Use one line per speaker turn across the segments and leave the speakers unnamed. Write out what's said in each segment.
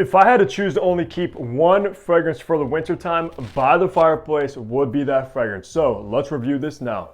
If I had to choose to only keep one fragrance for the winter time, By the Fireplace would be that fragrance. So let's review this now.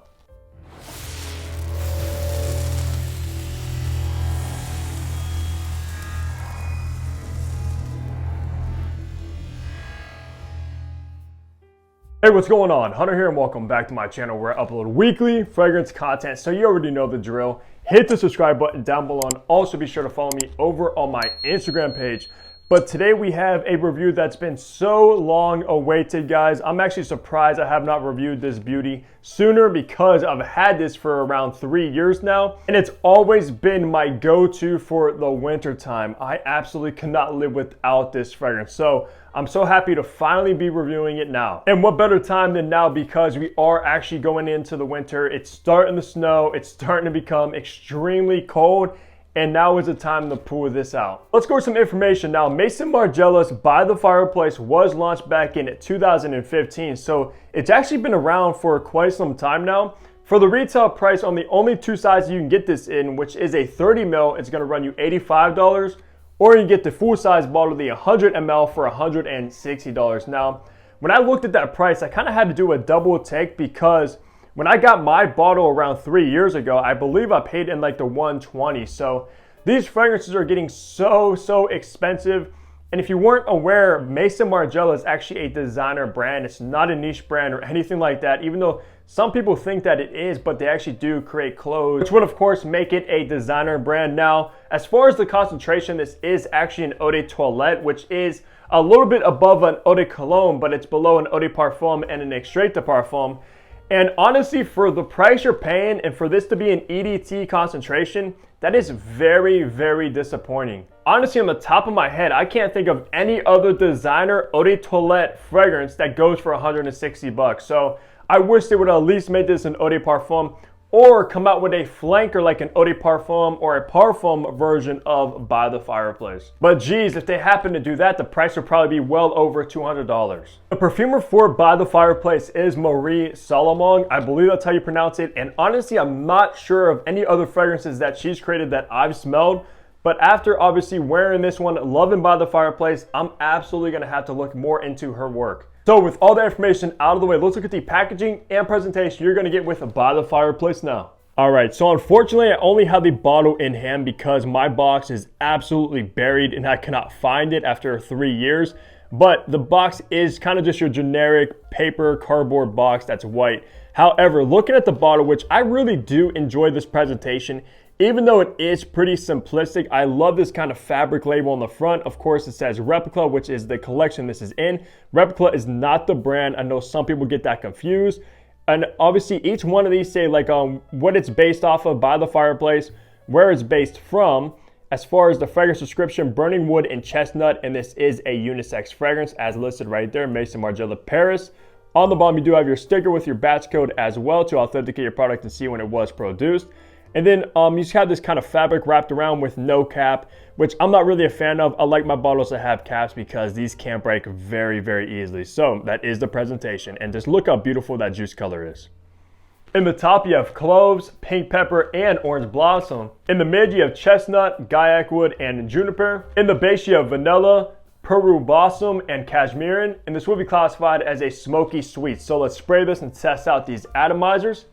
Hey, what's going on? Hunter here and welcome back to my channel where I upload weekly fragrance content, so you already know the drill. Hit the subscribe button down below and also be sure to follow me over on my Instagram page. But today we have a review that's been so long awaited, guys. I'm actually surprised I have not reviewed this beauty sooner because I've had this for around 3 years now. And it's always been my go-to for the winter time. I absolutely cannot live without this fragrance. So I'm so happy to finally be reviewing it now. And what better time than now, because we are actually going into the winter. It's starting to snow. It's starting to become extremely cold. And now is the time to pull this out. Let's go with some information now. Maison Margiela's By the Fireplace was launched back in 2015, so it's actually been around for quite some time now. For the retail price on the only two sizes you can get this in, which is a 30 ml, it's gonna run you $85, or you get the full size bottle, the 100 ml for $160. Now, when I looked at that price, I kind of had to do a double take because when I got my bottle around 3 years ago, I believe I paid in like the 120. So these fragrances are getting so expensive. And if you weren't aware, Maison Margiela is actually a designer brand. It's not a niche brand or anything like that, even though some people think that it is, but they actually do create clothes, which would of course make it a designer brand. Now, as far as the concentration, this is actually an eau de toilette, which is a little bit above an eau de cologne, but it's below an eau de parfum and an extrait de parfum. And honestly, for the price you're paying and for this to be an EDT concentration, that is very disappointing. Honestly, on the top of my head, I can't think of any other designer eau de toilette fragrance that goes for 160 bucks. So I wish they would at least make this an eau de parfum or come out with a flanker like an eau de parfum or a parfum version of By the Fireplace. But geez, if they happen to do that, the price would probably be well over $200. The perfumer for By the Fireplace is Marie Solomon. I believe that's how you pronounce it. And honestly, I'm not sure of any other fragrances that she's created that I've smelled. But after obviously wearing this one, loving By the Fireplace, I'm absolutely gonna have to look more into her work. So with all the information out of the way, let's look at the packaging and presentation you're gonna get with By the Fireplace now. All right, so unfortunately, I only have the bottle in hand because my box is absolutely buried and I cannot find it after 3 years. But the box is kind of just your generic paper cardboard box that's white. However, looking at the bottle, which I really do enjoy this presentation, even though it is pretty simplistic, I love this kind of fabric label on the front. Of course, it says Replica, which is the collection this is in. Replica is not the brand. I know some people get that confused. And obviously, each one of these say like what it's based off of, By the Fireplace, where it's based from. As far as the fragrance description, burning wood and chestnut, and this is a unisex fragrance as listed right there, Maison Margiela Paris. On the bottom, you do have your sticker with your batch code as well to authenticate your product and see when it was produced. And then you just have this kind of fabric wrapped around with no cap, which I'm not really a fan of. I like my bottles to have caps because these can break very easily. So that is the presentation. And just look how beautiful that juice color is. In the top, you have cloves, pink pepper, and orange blossom. In the mid, you have chestnut, gaiac wood, and juniper. In the base, you have vanilla, Peru blossom, and cashmere. And this will be classified as a smoky sweet. So let's spray this and test out these atomizers.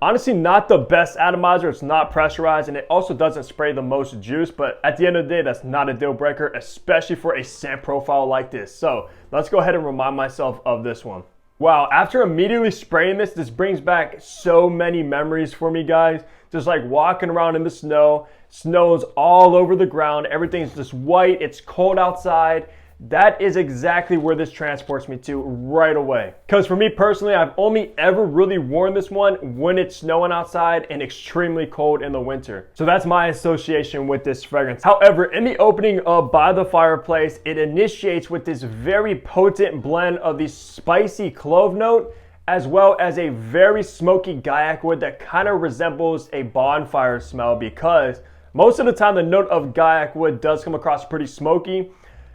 Honestly, not the best atomizer. It's not pressurized and it also doesn't spray the most juice, but at the end of the day, that's not a deal breaker, especially for a scent profile like this. So let's go ahead and remind myself of this one. Wow, after immediately spraying this brings back so many memories for me, guys. Just like walking around in the snow, snow's all over the ground, everything's just white, it's cold outside. That is exactly where this transports me to right away. Because for me personally, I've only ever really worn this one when it's snowing outside and extremely cold in the winter. So that's my association with this fragrance. However, in the opening of By the Fireplace, it initiates with this very potent blend of the spicy clove note, as well as a very smoky gaiac wood that kind of resembles a bonfire smell, because most of the time the note of gaiac wood does come across pretty smoky.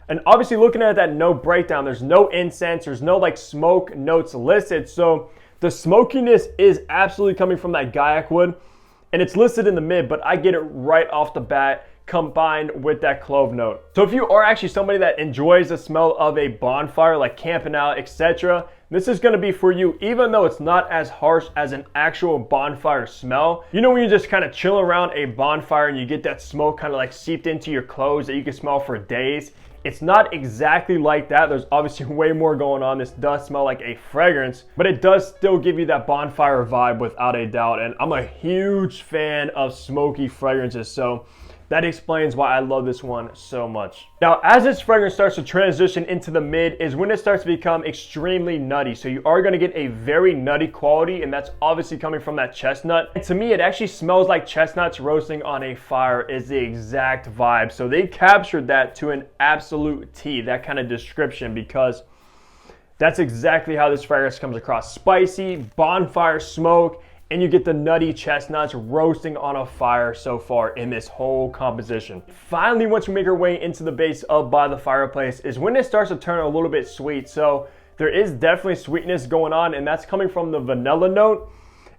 And obviously looking at that note breakdown, there's no incense, there's no like smoke notes listed. So the smokiness is absolutely coming from that gaiac wood, and it's listed in the mid, but I get it right off the bat combined with that clove note. So if you are actually somebody that enjoys the smell of a bonfire, like camping out, etc., this is going to be for you, even though it's not as harsh as an actual bonfire smell. You know when you just kind of chill around a bonfire and you get that smoke kind of like seeped into your clothes that you can smell for days? It's not exactly like that. There's obviously way more going on. This does smell like a fragrance, but it does still give you that bonfire vibe without a doubt. And I'm a huge fan of smoky fragrances, so that explains why I love this one so much. Now, as this fragrance starts to transition into the mid is when it starts to become extremely nutty. So you are gonna get a very nutty quality, and that's obviously coming from that chestnut. And to me, it actually smells like chestnuts roasting on a fire is the exact vibe. So they captured that to an absolute T, that kind of description, because that's exactly how this fragrance comes across. Spicy, bonfire smoke, and you get the nutty chestnuts roasting on a fire so far in this whole composition. Finally, once we make our way into the base of By the Fireplace is when it starts to turn a little bit sweet. So there is definitely sweetness going on, and that's coming from the vanilla note.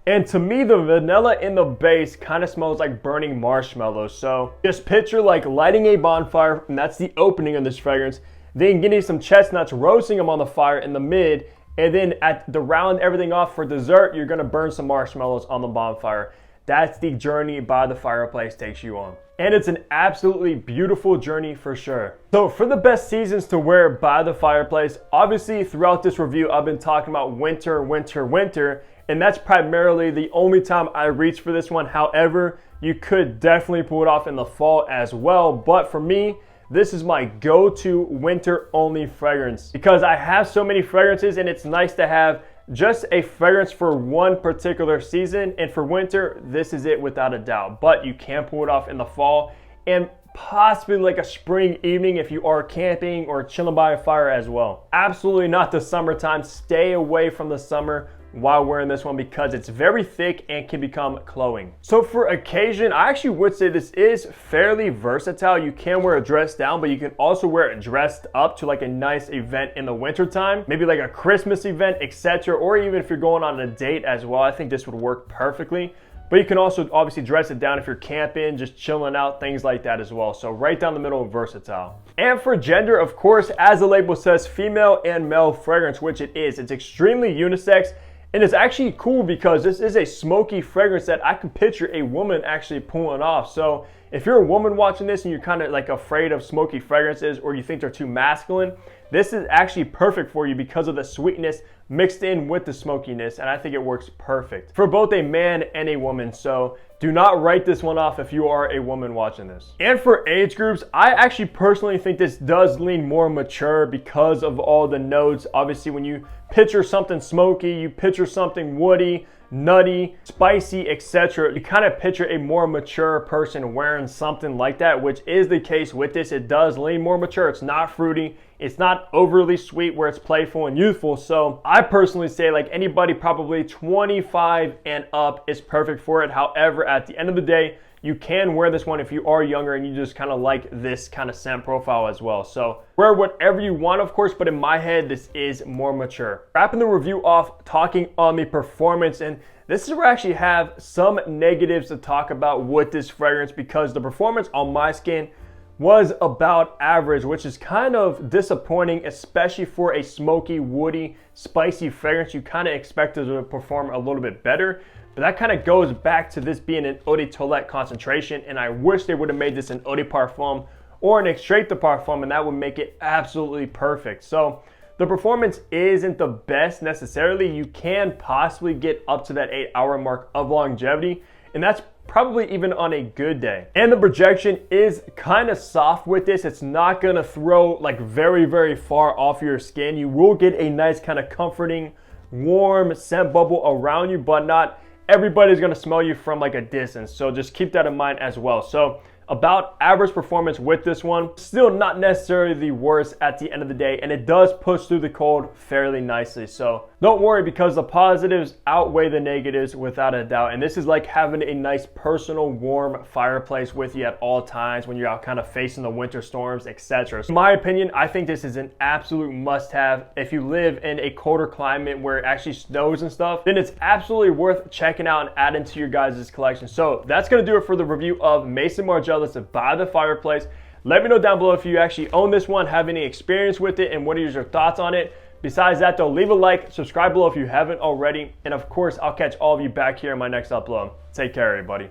And to me, the vanilla in the base kind of smells like burning marshmallows. So just picture like lighting a bonfire, and that's the opening of this fragrance, then getting some chestnuts, roasting them on the fire in the mid, and then to round everything off for dessert, you're gonna burn some marshmallows on the bonfire. That's the journey By the Fireplace takes you on. And it's an absolutely beautiful journey for sure. So for the best seasons to wear By the Fireplace, obviously throughout this review, I've been talking about winter, winter, winter, and that's primarily the only time I reach for this one. However, you could definitely pull it off in the fall as well, but for me, this is my go-to winter only fragrance because I have so many fragrances, and it's nice to have just a fragrance for one particular season. And for winter, this is it without a doubt. But you can pull it off in the fall and possibly like a spring evening if you are camping or chilling by a fire as well. Absolutely not the summertime. Stay away from the summer while wearing this one because it's very thick and can become cloying. So for occasion, I actually would say this is fairly versatile. You can wear a dress down, but you can also wear it dressed up to like a nice event in the winter time, maybe like a Christmas event, etc. Or even if you're going on a date as well, I think this would work perfectly. But you can also obviously dress it down if you're camping, just chilling out, things like that as well. So right down the middle, versatile. And for gender, of course, as the label says, female and male fragrance, which it is. It's extremely unisex. And it's actually cool because this is a smoky fragrance that I can picture a woman actually pulling off. So if you're a woman watching this and you're kind of like afraid of smoky fragrances or you think they're too masculine, this is actually perfect for you because of the sweetness mixed in with the smokiness, and I think it works perfect for both a man and a woman. So do not write this one off if you are a woman watching this. And for age groups, I actually personally think this does lean more mature because of all the notes. Obviously, when you picture something smoky, you picture something woody, nutty, spicy, etc. You kind of picture a more mature person wearing something like that, which is the case with this. It does lean more mature. It's not fruity. It's not overly sweet where it's playful and youthful. So I personally say like anybody probably 25 and up is perfect for it. However, at the end of the day, you can wear this one if you are younger and you just kind of like this kind of scent profile as well. So wear whatever you want, of course, but in my head, this is more mature. Wrapping the review off, talking on the performance, and this is where I actually have some negatives to talk about with this fragrance because the performance on my skin was about average, which is kind of disappointing, especially for a smoky, woody, spicy fragrance. You kind of expect it to perform a little bit better. But that kind of goes back to this being an eau de toilette concentration, and I wish they would have made this an eau de parfum or an extrait de parfum, and that would make it absolutely perfect. So the performance isn't the best necessarily. You can possibly get up to that 8-hour mark of longevity, and that's probably even on a good day. And the projection is kind of soft with this. It's not gonna throw like very, very far off your skin. You will get a nice kind of comforting, warm scent bubble around you, but not everybody's gonna smell you from like a distance. So just keep that in mind as well. So about average performance with this one, still not necessarily the worst at the end of the day, and it does push through the cold fairly nicely. So don't worry because the positives outweigh the negatives without a doubt. And this is like having a nice personal warm fireplace with you at all times when you're out kind of facing the winter storms, etc. So in my opinion, I think this is an absolute must-have. If you live in a colder climate where it actually snows and stuff, then it's absolutely worth checking out and adding to your guys' collection. So that's gonna do it for the review of Maison Margiela redolessence by the Fireplace. Let me know down below if you actually own this one, have any experience with it, and what are your thoughts on it. Besides that though, leave a like, subscribe below if you haven't already, and of course, I'll catch all of you back here in my next upload. Take care, everybody.